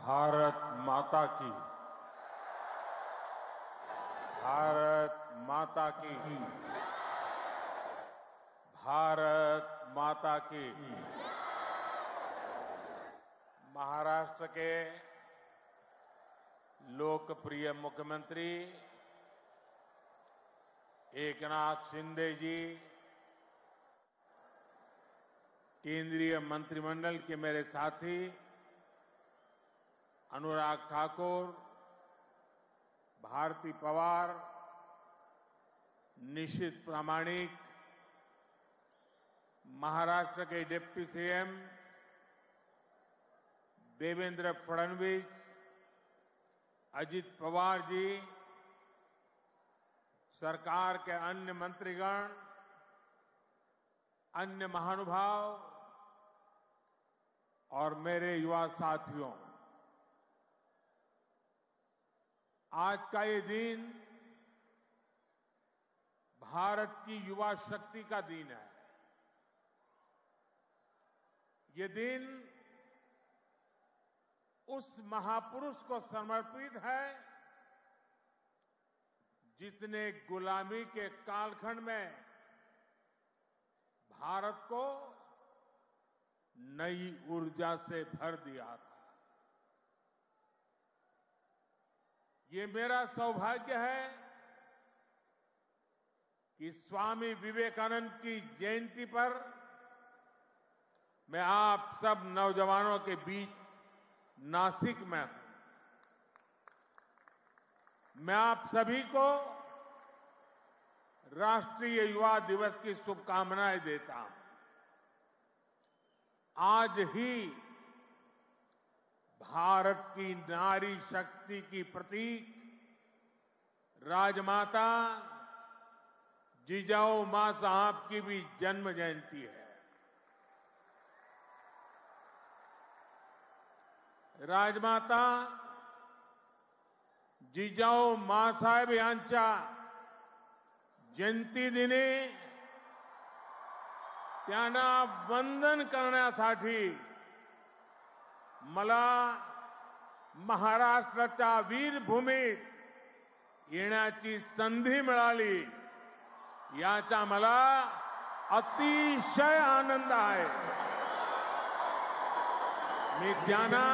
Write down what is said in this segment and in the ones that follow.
भारत माता की, भारत माता की, भारत माता की। महाराष्ट्र के लोकप्रिय मुख्यमंत्री एकनाथ शिंदे जी, केंद्रीय मंत्रिमंडल के मेरे साथी अनुराग ठाकुर, भारती पवार, निशित प्रामाणिक, महाराष्ट्र के डिप्टी सीएम देवेंद्र फडणवीस, अजित पवार जी, सरकार के अन्य मंत्रीगण, अन्य महानुभाव और मेरे युवा साथियों, आज का ये दिन भारत की युवा शक्ति का दिन है। ये दिन उस महापुरुष को समर्पित है जिसने गुलामी के कालखंड में भारत को नई ऊर्जा से भर दिया था। ये मेरा सौभाग्य है कि स्वामी विवेकानंद की जयंती पर मैं आप सब नौजवानों के बीच नासिक में हूं। मैं आप सभी को राष्ट्रीय युवा दिवस की शुभकामनाएं देता हूं। आज ही भारत की नारी शक्ति की प्रतीक राजमाता जिजाऊ मां साहब की भी जन्म जयंती है। राजमाता जिजाऊ मांसाहेब यांच्या जयंतीदिनी त्यांना वंदन करण्यासाठी मला महाराष्ट्राच्या वीरभूमीत येण्याची संधी मिळाली, याचा मला अतिशय आनंद आहे। मी त्यांना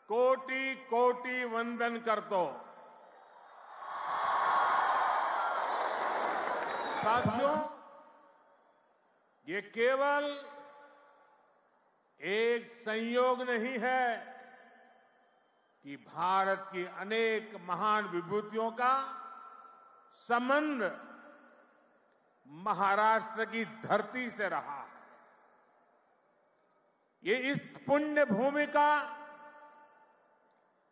कोटी कोटी वंदन करतो। साथियों, ये केवल एक संयोग नहीं है कि भारत की अनेक महान विभूतियों का संबंध महाराष्ट्र की धरती से रहा है। ये इस पुण्य भूमि का,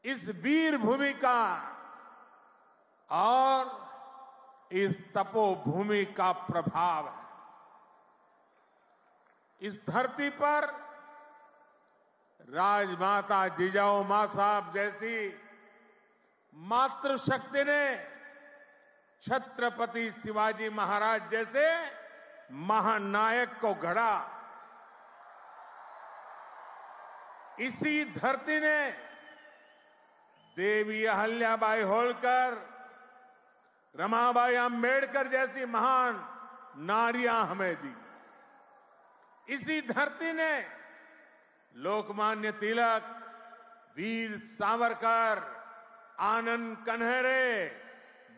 इस वीर भूमि का और इस तपोभूमि का प्रभाव है। इस धरती पर राजमाता जिजाऊ मां साहब जैसी मातृशक्ति ने छत्रपति शिवाजी महाराज जैसे महानायक को गढ़ा। इसी धरती ने देवी अहल्याबाई होलकर, रमाबाई अंबेडकर जैसी महान नारियां हमें दी। इसी धरती ने लोकमान्य तिलक, वीर सावरकर, आनंद कन्हेरे,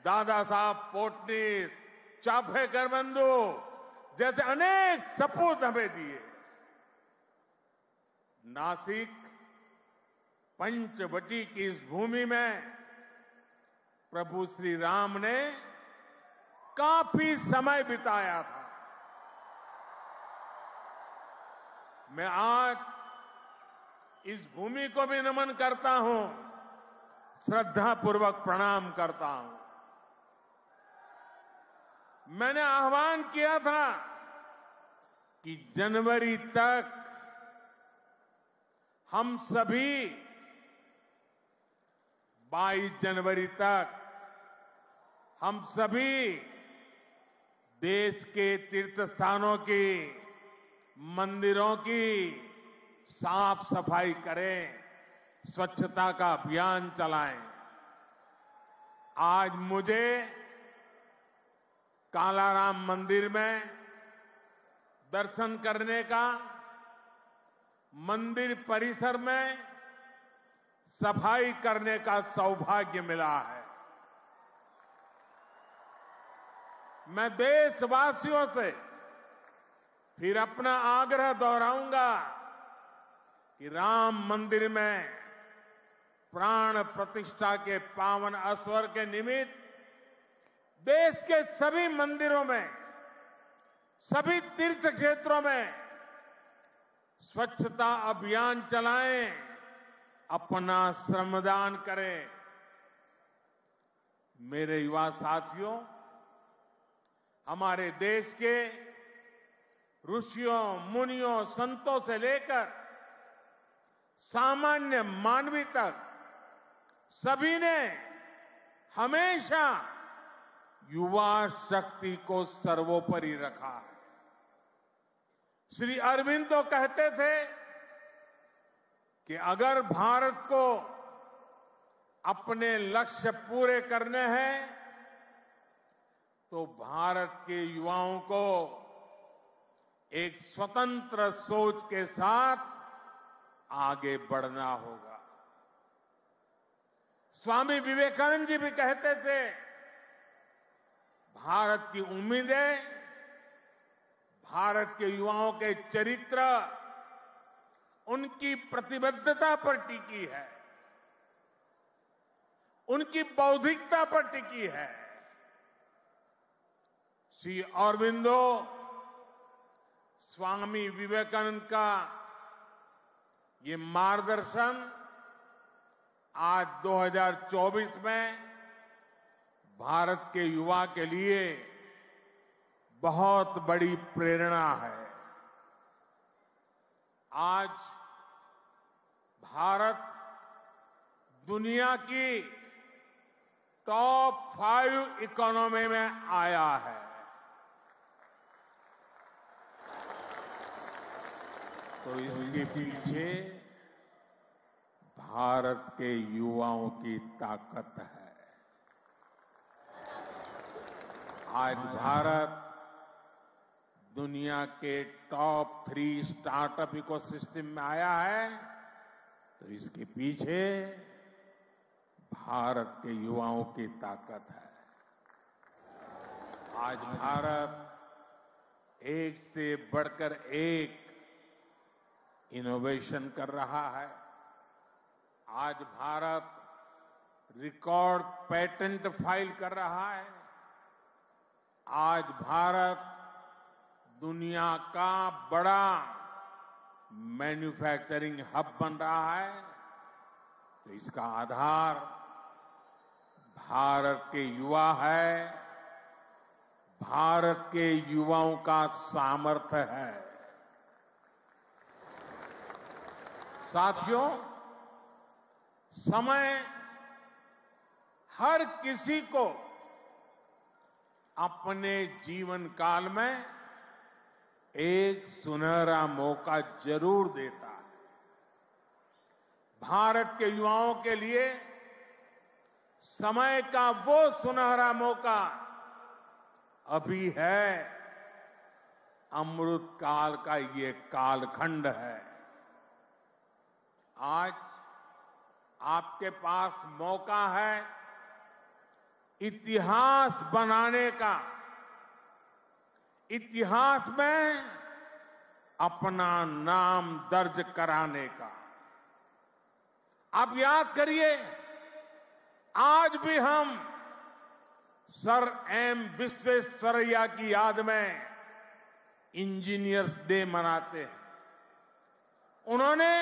दादा साहब पोटनीस, चाफेकर बंधु जैसे अनेक सपूत हमें दिए। नासिक पंचवटी की इस भूमि में प्रभु श्री राम ने काफी समय बिताया था। मैं आज इस भूमि को भी नमन करता हूं, श्रद्धापूर्वक प्रणाम करता हूं। मैंने आह्वान किया था कि जनवरी तक हम सभी 22 जनवरी तक हम सभी देश के तीर्थ स्थानों की, मंदिरों की साफ सफाई करें, स्वच्छता का अभियान चलाएं। आज मुझे कालाराम मंदिर में दर्शन करने का, मंदिर परिसर में सफाई करने का सौभाग्य मिला है। मैं देशवासियों से फिर अपना आग्रह दोहराऊंगा कि राम मंदिर में प्राण प्रतिष्ठा के पावन अवसर के निमित्त देश के सभी मंदिरों में, सभी तीर्थ क्षेत्रों में स्वच्छता अभियान चलाएं, अपना श्रमदान करें। मेरे युवा साथियों, हमारे देश के ऋषियों, मुनियों, संतों से लेकर सामान्य मानवी तक सभी ने हमेशा युवा शक्ति को सर्वोपरि रखा है। श्री अरविंदो कहते थे कि अगर भारत को अपने लक्ष्य पूरे करने हैं तो भारत के युवाओं को एक स्वतंत्र सोच के साथ आगे बढ़ना होगा। स्वामी विवेकानंद जी भी कहते थे, भारत की उम्मीदें भारत के युवाओं के चरित्र, उनकी प्रतिबद्धता पर टिकी है, उनकी बौद्धिकता पर टिकी है। श्री अरविंदो स्वामी विवेकानंद का ये मार्गदर्शन आज 2024 में भारत के युवा के लिए बहुत बड़ी प्रेरणा है। आज भारत दुनिया की टॉप 5 इकोनॉमी में आया है। तो इसके पीछे भारत के युवाओं की ताकत है। आज भारत दुनिया के टॉप 3 स्टार्टअप इकोसिस्टम में आया है, तो इसके पीछे भारत के युवाओं की ताकत है। आज भारत एक से बढ़कर एक इनोवेशन कर रहा है। आज भारत रिकॉर्ड पेटेंट फाइल कर रहा है। आज भारत दुनिया का बड़ा मैन्युफैक्चरिंग हब बन रहा है। तो इसका आधार भारत के युवा है, भारत के युवाओं का सामर्थ्य है। साथियों, समय हर किसी को अपने जीवन काल में एक सुनहरा मौका जरूर देता है। भारत के युवाओं के लिए समय का वो सुनहरा मौका अभी है। अमृत काल का ये कालखंड है। आज आपके पास मौका है इतिहास बनाने का, इतिहास में अपना नाम दर्ज कराने का। आप याद करिए, आज भी हम सर एम विश्वेश्वरैया की याद में इंजीनियर्स डे मनाते हैं। उन्होंने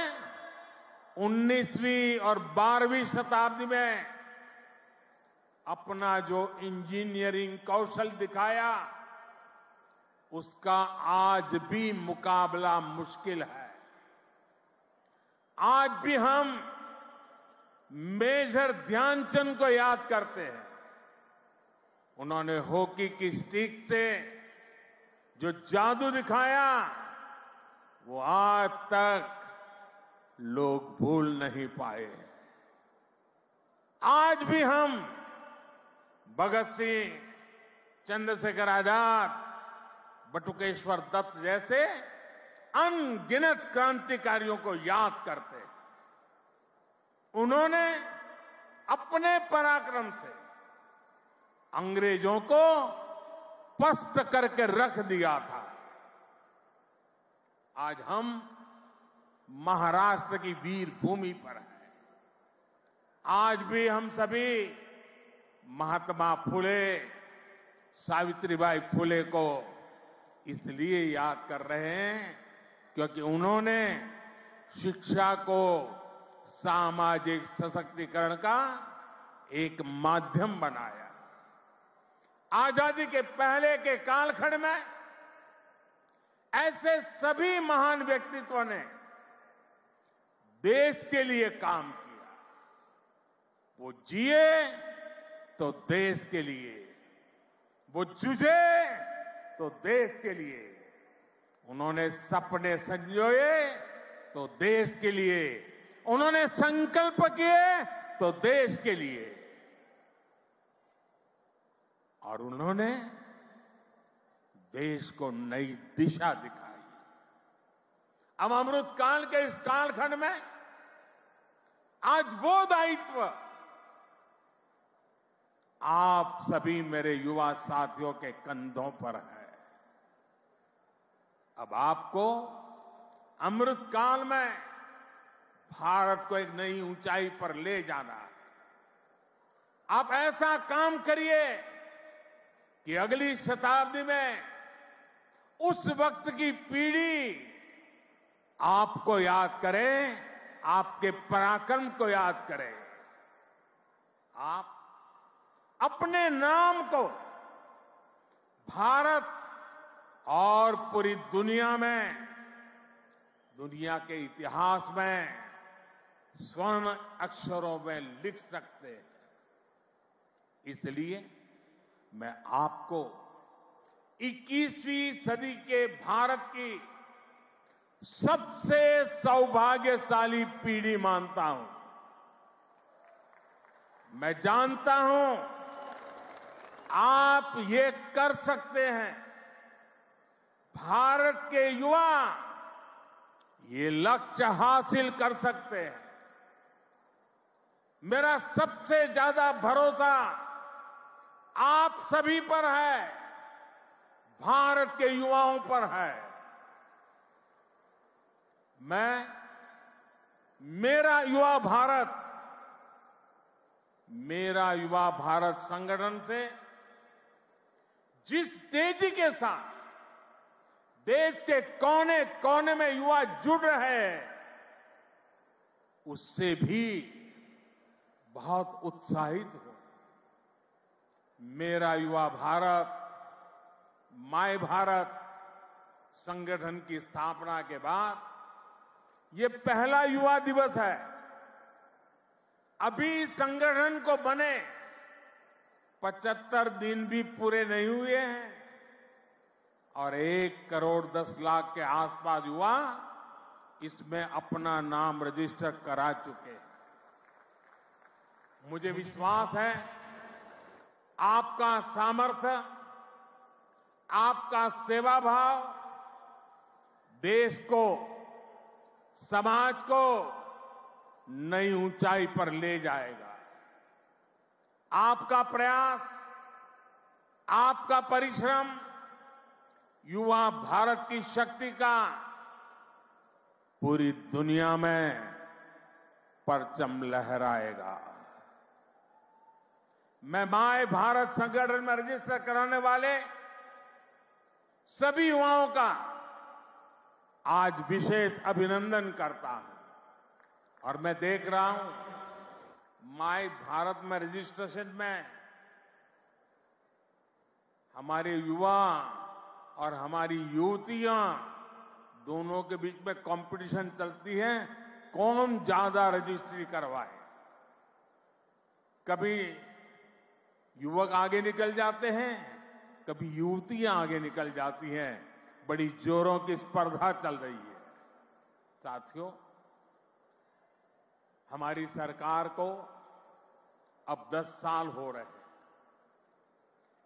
19वीं और 12वीं शताब्दी में अपना जो इंजीनियरिंग कौशल दिखाया, उसका आज भी मुकाबला मुश्किल है। आज भी हम मेजर ध्यानचंद को याद करते हैं। उन्होंने हॉकी की स्टिक से जो जादू दिखाया, वो आज तक लोग भूल नहीं पाए। आज भी हम भगत सिंह, चंद्रशेखर आजाद, बटुकेश्वर दत्त जैसे अनगिनत क्रांतिकारियों को याद करते हैं। उन्होंने अपने पराक्रम से अंग्रेजों को पस्त करके रख दिया था। आज हम महाराष्ट्र की वीर भूमि पर हैं। आज भी हम सभी महात्मा फुले, सावित्रीबाई फुले को इसलिए याद कर रहे हैं क्योंकि उन्होंने शिक्षा को सामाजिक सशक्तिकरण का एक माध्यम बनाया। आजादी के पहले के कालखंड में ऐसे सभी महान व्यक्तित्वों ने देश के लिए काम किया। वो जिए तो देश के लिए, वो जूझे तो देश के लिए, उन्होंने सपने संजोए तो देश के लिए, उन्होंने संकल्प किए तो देश के लिए, और उन्होंने देश को नई दिशा दिखाई। अब अमृत काल के इस कालखंड में आज वो दायित्व आप सभी मेरे युवा साथियों के कंधों पर है। अब आपको अमृत काल में भारत को एक नई ऊंचाई पर ले जाना है। आप ऐसा काम करिए कि अगली शताब्दी में उस वक्त की पीढ़ी आपको याद करे, आपके पराक्रम को याद करे। आप अपने नाम को भारत और पूरी दुनिया में, दुनिया के इतिहास में स्वर्ण अक्षरों में लिख सकते हैं। इसलिए मैं आपको 21वीं सदी के भारत की सबसे सौभाग्यशाली पीढ़ी मानता हूं। मैं जानता हूं आप ये कर सकते हैं। भारत के युवा ये लक्ष्य हासिल कर सकते हैं। मेरा सबसे ज्यादा भरोसा आप सभी पर है, भारत के युवाओं पर है। मेरा युवा भारत संगठन से जिस तेजी के साथ देश के कोने कोने में युवा जुड़ रहे हैं, उससे भी बहुत उत्साहित हूं। मेरा युवा भारत, माय भारत संगठन की स्थापना के बाद ये पहला युवा दिवस है। अभी संगठन को बने 75 दिन भी पूरे नहीं हुए हैं और 1 करोड़ 10 लाख के आसपास युवा इसमें अपना नाम रजिस्टर करा चुके हैं। मुझे विश्वास है आपका सामर्थ्य, आपका सेवा भाव देश को, समाज को नई ऊंचाई पर ले जाएगा। आपका प्रयास, आपका परिश्रम युवा भारत की शक्ति का पूरी दुनिया में परचम लहराएगा। मैं माय भारत संगठन में रजिस्टर कराने वाले सभी युवाओं का आज विशेष अभिनंदन करता हूं। और मैं देख रहा हूं माय भारत में रजिस्ट्रेशन में हमारे युवा और हमारी युवतियां दोनों के बीच में कंपटीशन चलती है, कौन ज्यादा रजिस्ट्री करवाए। कभी युवक आगे निकल जाते हैं, कभी युवतियां आगे निकल जाती हैं। बड़ी जोरों की स्पर्धा चल रही है। साथियों, हमारी सरकार को अब 10 साल हो रहे हैं।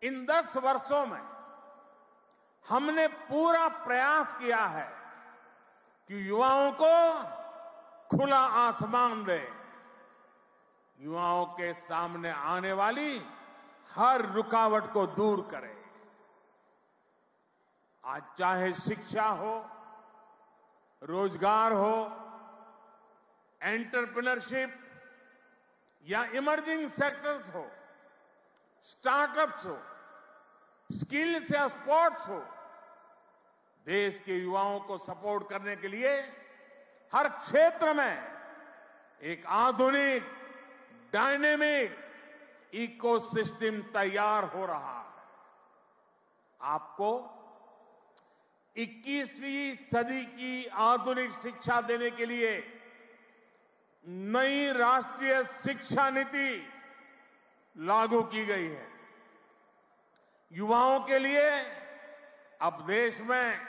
इन 10 वर्षों में हमने पूरा प्रयास किया है कि युवाओं को खुला आसमान दे, युवाओं के सामने आने वाली हर रुकावट को दूर करे। आज चाहे शिक्षा हो, रोजगार हो, एंटरप्रेन्योरशिप या इमर्जिंग सेक्टर्स हो, स्टार्टअप्स हो, स्किल्स या स्पोर्ट्स हो, देश के युवाओं को सपोर्ट करने के लिए हर क्षेत्र में एक आधुनिक, डायनेमिक इकोसिस्टम तैयार हो रहा है। आपको 21वीं सदी की आधुनिक शिक्षा देने के लिए नई राष्ट्रीय शिक्षा नीति लागू की गई है। युवाओं के लिए अब देश में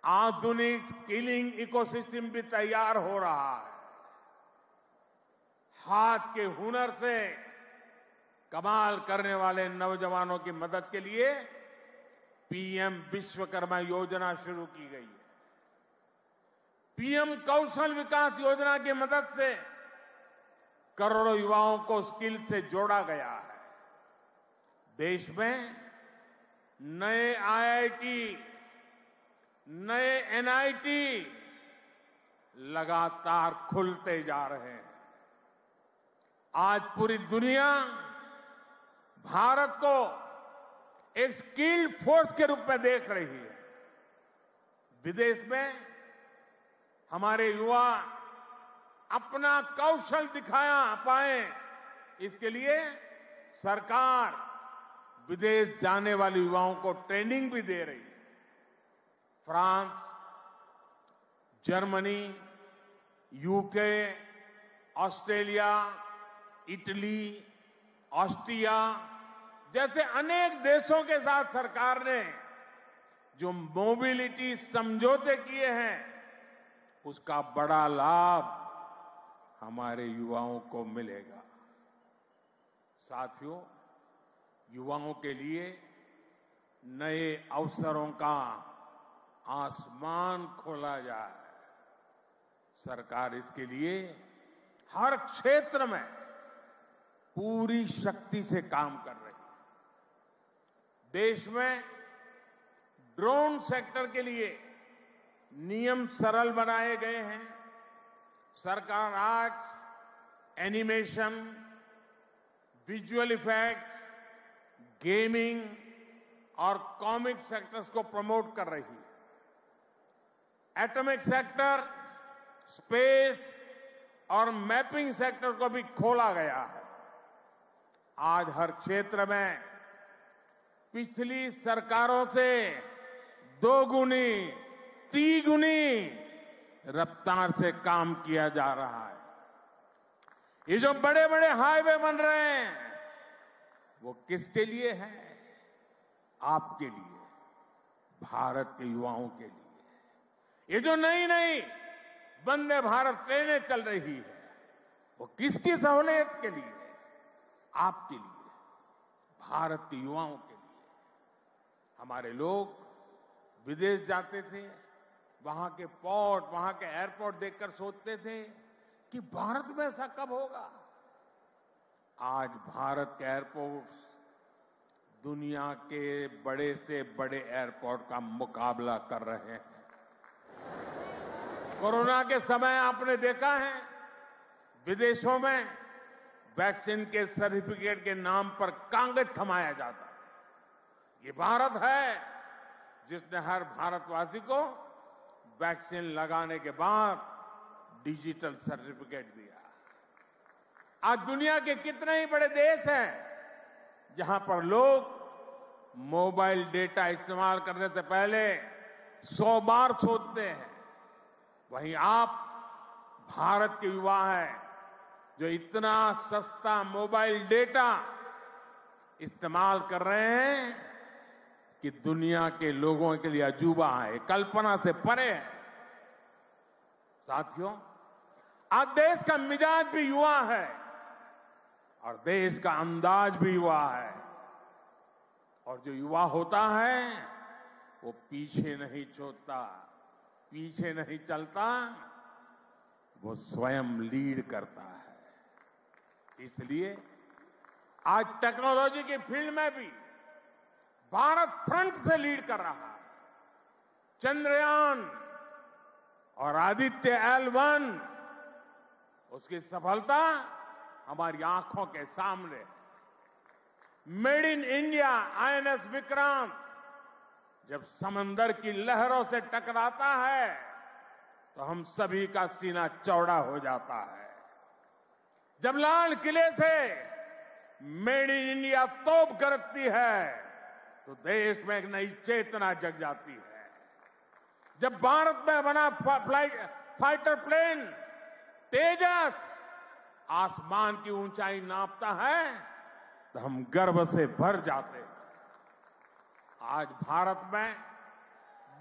आधुनिक स्किलिंग इकोसिस्टम भी तैयार हो रहा है। हाथ के हुनर से कमाल करने वाले नौजवानों की मदद के लिए पीएम विश्वकर्मा योजना शुरू की गई है। पीएम कौशल विकास योजना की मदद से करोड़ों युवाओं को स्किल से जोड़ा गया है। देश में नए आईआईटी, नए एनआईटी लगातार खुलते जा रहे हैं। आज पूरी दुनिया भारत को एक स्किल्ड फोर्स के रूप में देख रही है। विदेश में हमारे युवा अपना कौशल दिखाया पाए, इसके लिए सरकार विदेश जाने वाले युवाओं को ट्रेनिंग भी दे रही है। France, Germany, UK, Australia, Italy, Austria जैसे अनेक देशों के साथ सरकार ने जो मोबिलिटी समझौते किए हैं, उसका बड़ा लाभ हमारे युवाओं को मिलेगा। साथियों, युवाओं के लिए नए अवसरों का आसमान खोला जाए, सरकार इसके लिए हर क्षेत्र में पूरी शक्ति से काम कर रही है। देश में ड्रोन सेक्टर के लिए नियम सरल बनाए गए हैं। सरकार आज एनिमेशन, विजुअल इफेक्ट्स, गेमिंग और कॉमिक सेक्टर्स को प्रमोट कर रही है। एटॉमिक सेक्टर, स्पेस और मैपिंग सेक्टर को भी खोला गया है। आज हर क्षेत्र में पिछली सरकारों से 2 गुनी, 3 गुनी रफ्तार से काम किया जा रहा है। ये जो बड़े बड़े हाईवे बन रहे हैं, वो किसके लिए है? आपके लिए, भारत के युवाओं के लिए। ये जो नई नई वंदे भारत ट्रेनें चल रही है, वो किसकी सहूलियत के लिए? आपके लिए, भारत के युवाओं के लिए। हमारे लोग विदेश जाते थे, वहां के पोर्ट, वहां के एयरपोर्ट देखकर सोचते थे कि भारत में ऐसा कब होगा। आज भारत के एयरपोर्ट्स दुनिया के बड़े से बड़े एयरपोर्ट का मुकाबला कर रहे हैं। कोरोना के समय आपने देखा है, विदेशों में वैक्सीन के सर्टिफिकेट के नाम पर कागज थमाया जाता है। ये भारत है जिसने हर भारतवासी को वैक्सीन लगाने के बाद डिजिटल सर्टिफिकेट दिया। आज दुनिया के कितने ही बड़े देश हैं जहां पर लोग मोबाइल डेटा इस्तेमाल करने से पहले 100 बार सोचते हैं। वहीं आप भारत के युवा हैं जो इतना सस्ता मोबाइल डेटा इस्तेमाल कर रहे हैं कि दुनिया के लोगों के लिए अजूबा है, कल्पना से परे है। साथियों, आज देश का मिजाज भी युवा है और देश का अंदाज भी युवा है। और जो युवा होता है वो पीछे नहीं छोड़ता, पीछे नहीं चलता, वो स्वयं लीड करता है। इसलिए आज टेक्नोलॉजी की फील्ड में भी भारत फ्रंट से लीड कर रहा है। चंद्रयान और आदित्य L1 उसकी सफलता हमारी आंखों के सामने है। Made in India INS Vikrant जब समंदर की लहरों से टकराता है तो हम सभी का सीना चौड़ा हो जाता है। जब लाल किले से मेड इन इंडिया तोप गरजती है तो देश में एक नई चेतना जग जाती है। जब भारत में बना फाइटर प्लेन तेजस आसमान की ऊंचाई नापता है तो हम गर्व से भर जाते हैं। आज भारत में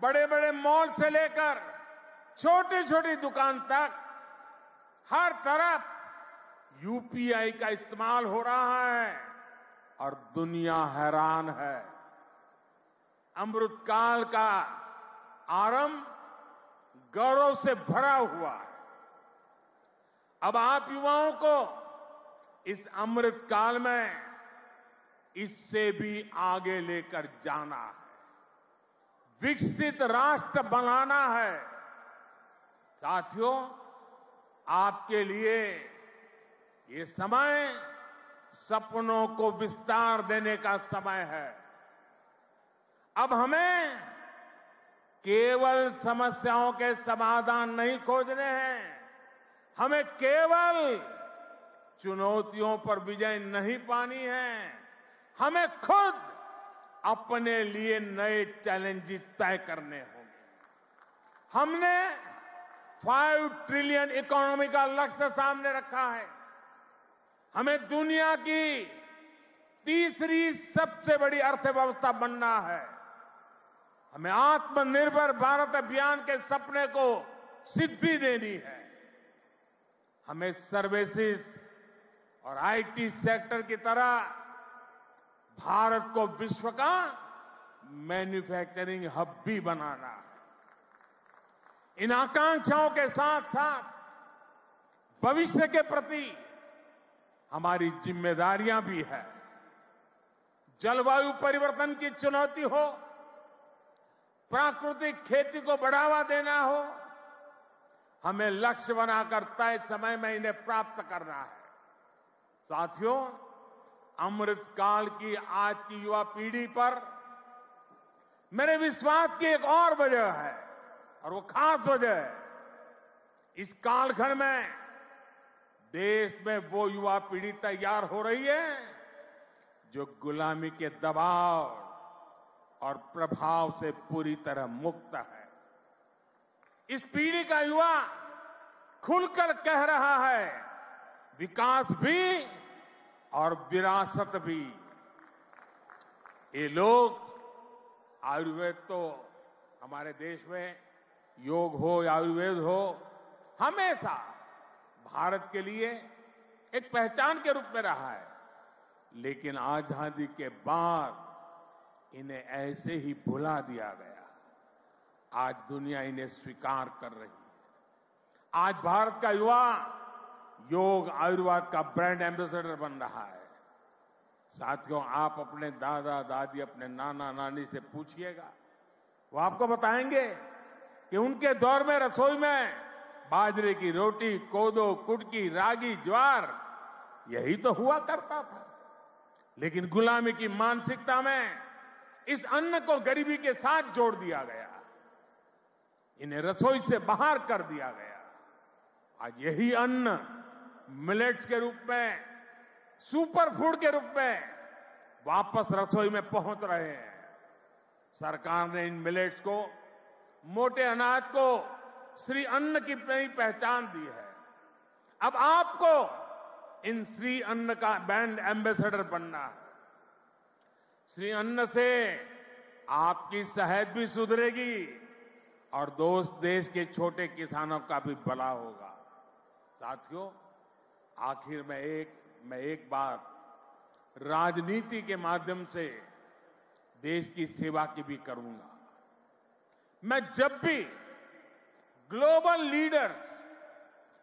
बड़े बड़े मॉल से लेकर छोटी छोटी दुकान तक हर तरफ UPI का इस्तेमाल हो रहा है और दुनिया हैरान है। अमृतकाल का आरंभ गौरव से भरा हुआ है। अब आप युवाओं को इस अमृतकाल में इससे भी आगे लेकर जाना है, विकसित राष्ट्र बनाना है। साथियों, आपके लिए ये समय सपनों को विस्तार देने का समय है। अब हमें केवल समस्याओं के समाधान नहीं खोजने हैं, हमें केवल चुनौतियों पर विजय नहीं पानी है, हमें खुद अपने लिए नए चैलेंजेस तय करने होंगे। हमने 5 ट्रिलियन इकोनॉमी का लक्ष्य सामने रखा है। हमें दुनिया की तीसरी सबसे बड़ी अर्थव्यवस्था बनना है। हमें आत्मनिर्भर भारत अभियान के सपने को सिद्धि देनी है। हमें सर्विसेज और IT सेक्टर की तरह भारत को विश्व का मैन्युफैक्चरिंग हब भी बनाना है। इन आकांक्षाओं के साथ साथ भविष्य के प्रति हमारी जिम्मेदारियां भी है। जलवायु परिवर्तन की चुनौती हो, प्राकृतिक खेती को बढ़ावा देना हो, हमें लक्ष्य बनाकर तय समय में इन्हें प्राप्त करना है। साथियों, अमृतकाल की आज की युवा पीढ़ी पर मेरे विश्वास की एक और वजह है और वो खास वजह है। इस कालखंड में देश में वो युवा पीढ़ी तैयार हो रही है जो गुलामी के दबाव और प्रभाव से पूरी तरह मुक्त है। इस पीढ़ी का युवा खुलकर कह रहा है, विकास भी और विरासत भी। ये लोग आयुर्वेद तो हमारे देश में योग हो या आयुर्वेद हो, हमेशा भारत के लिए एक पहचान के रूप में रहा है। लेकिन आजादी के बाद इन्हें ऐसे ही भुला दिया गया। आज दुनिया इन्हें स्वीकार कर रही है। आज भारत का युवा योग आयुर्वेद का ब्रांड एम्बेसडर बन रहा है। साथियों, आप अपने दादा दादी, अपने नाना नानी से पूछिएगा, वो आपको बताएंगे कि उनके दौर में रसोई में बाजरे की रोटी, कोदो, कुटकी, रागी, ज्वार यही तो हुआ करता था। लेकिन गुलामी की मानसिकता में इस अन्न को गरीबी के साथ जोड़ दिया गया, इन्हें रसोई से बाहर कर दिया गया। आज यही अन्न मिलेट्स के रूप में, सुपर फूड के रूप में वापस रसोई में पहुंच रहे हैं। सरकार ने इन मिलेट्स को, मोटे अनाज को श्री अन्न की नई पहचान दी है। अब आपको इन श्री अन्न का ब्रांड एम्बेसडर बनना है। श्री अन्न से आपकी सेहत भी सुधरेगी और देश के छोटे किसानों का भी भला होगा। साथियों, आखिर मैं एक बात राजनीति के माध्यम से देश की सेवा की भी करूंगा। मैं जब भी ग्लोबल लीडर्स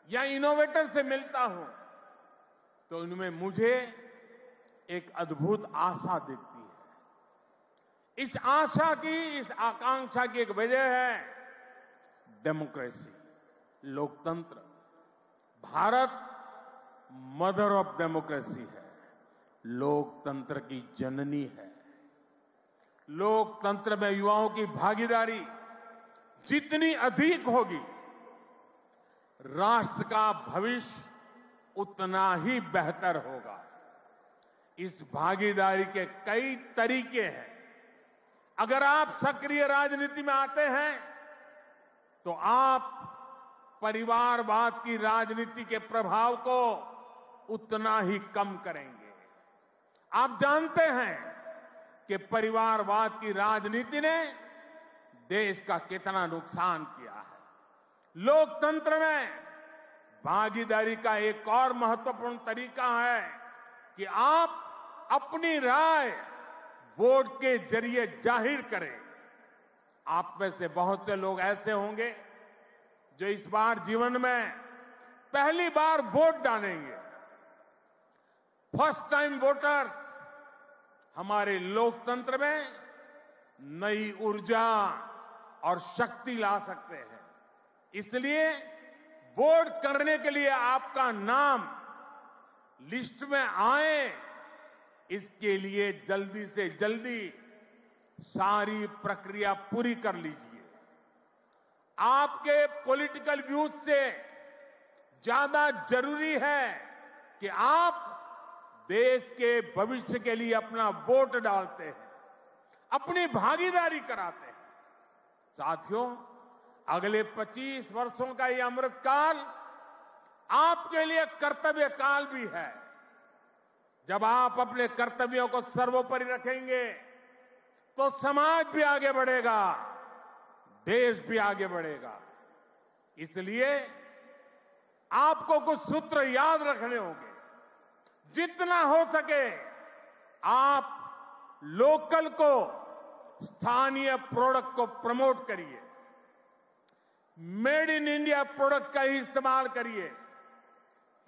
या इनोवेटर से मिलता हूं तो उनमें मुझे एक अद्भुत आशा दिखती है। इस आशा की, इस आकांक्षा की एक वजह है डेमोक्रेसी, लोकतंत्र। भारत मदर ऑफ डेमोक्रेसी है, लोकतंत्र की जननी है। लोकतंत्र में युवाओं की भागीदारी जितनी अधिक होगी, राष्ट्र का भविष्य उतना ही बेहतर होगा। इस भागीदारी के कई तरीके हैं। अगर आप सक्रिय राजनीति में आते हैं तो आप परिवारवाद की राजनीति के प्रभाव को उतना ही कम करेंगे। आप जानते हैं कि परिवारवाद की राजनीति ने देश का कितना नुकसान किया है। लोकतंत्र में भागीदारी का एक और महत्वपूर्ण तरीका है कि आप अपनी राय वोट के जरिए जाहिर करें। आप में से बहुत से लोग ऐसे होंगे जो इस बार जीवन में पहली बार वोट डालेंगे। फर्स्ट टाइम वोटर्स हमारे लोकतंत्र में नई ऊर्जा और शक्ति ला सकते हैं। इसलिए वोट करने के लिए आपका नाम लिस्ट में आए, इसके लिए जल्दी से जल्दी सारी प्रक्रिया पूरी कर लीजिए। आपके पॉलिटिकल व्यूज से ज्यादा जरूरी है कि आप देश के भविष्य के लिए अपना वोट डालते हैं, अपनी भागीदारी कराते हैं। साथियों, अगले 25 वर्षों का ये अमृतकाल आपके लिए कर्तव्य काल भी है। जब आप अपने कर्तव्यों को सर्वोपरि रखेंगे तो समाज भी आगे बढ़ेगा, देश भी आगे बढ़ेगा। इसलिए आपको कुछ सूत्र याद रखने होंगे। जितना हो सके आप लोकल को, स्थानीय प्रोडक्ट को प्रमोट करिए। मेड इन इंडिया प्रोडक्ट का ही इस्तेमाल करिए।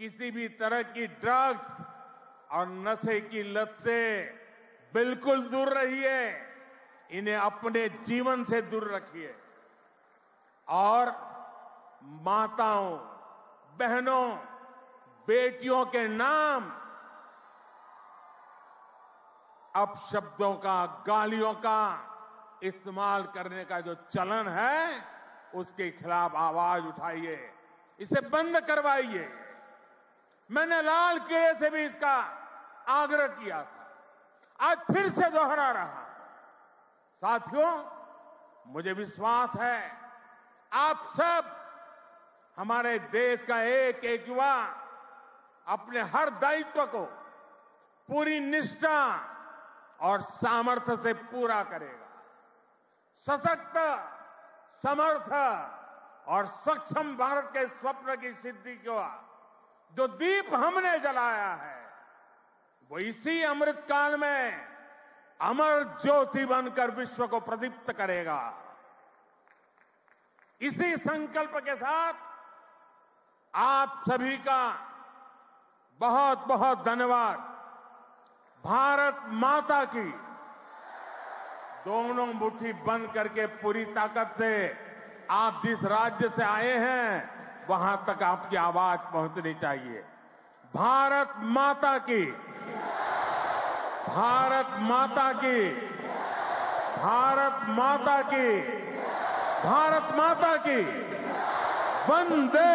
किसी भी तरह की ड्रग्स और नशे की लत से बिल्कुल दूर रहिए। इन्हें अपने जीवन से दूर रखिए। और माताओं, बहनों, बेटियों के नाम अपशब्दों का, गालियों का इस्तेमाल करने का जो चलन है, उसके खिलाफ आवाज उठाइए, इसे बंद करवाइए। मैंने लाल किले से भी इसका आग्रह किया था, आज फिर से दोहरा रहा। साथियों, मुझे विश्वास है आप सब, हमारे देश का एक एक युवा अपने हर दायित्व को पूरी निष्ठा और सामर्थ्य से पूरा करेगा। सशक्त, समर्थ और सक्षम भारत के स्वप्न की सिद्धि को जो दीप हमने जलाया है, वो इसी अमृतकाल में अमर ज्योति बनकर विश्व को प्रदीप्त करेगा। इसी संकल्प के साथ आप सभी का बहुत बहुत धन्यवाद। भारत माता की दोनों मुट्ठी बंद करके पूरी ताकत से आप जिस राज्य से आए हैं वहां तक आपकी आवाज पहुंचनी चाहिए। भारत माता की, भारत माता की, भारत माता की, भारत माता की। वंदे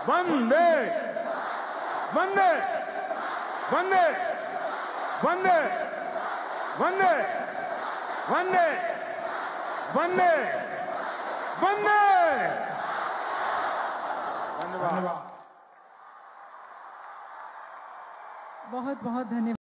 वंदे वंदे वंदे वंदे वंदे वंदे वंदे वंदे। धन्यवाद। बहुत बहुत धन्यवाद।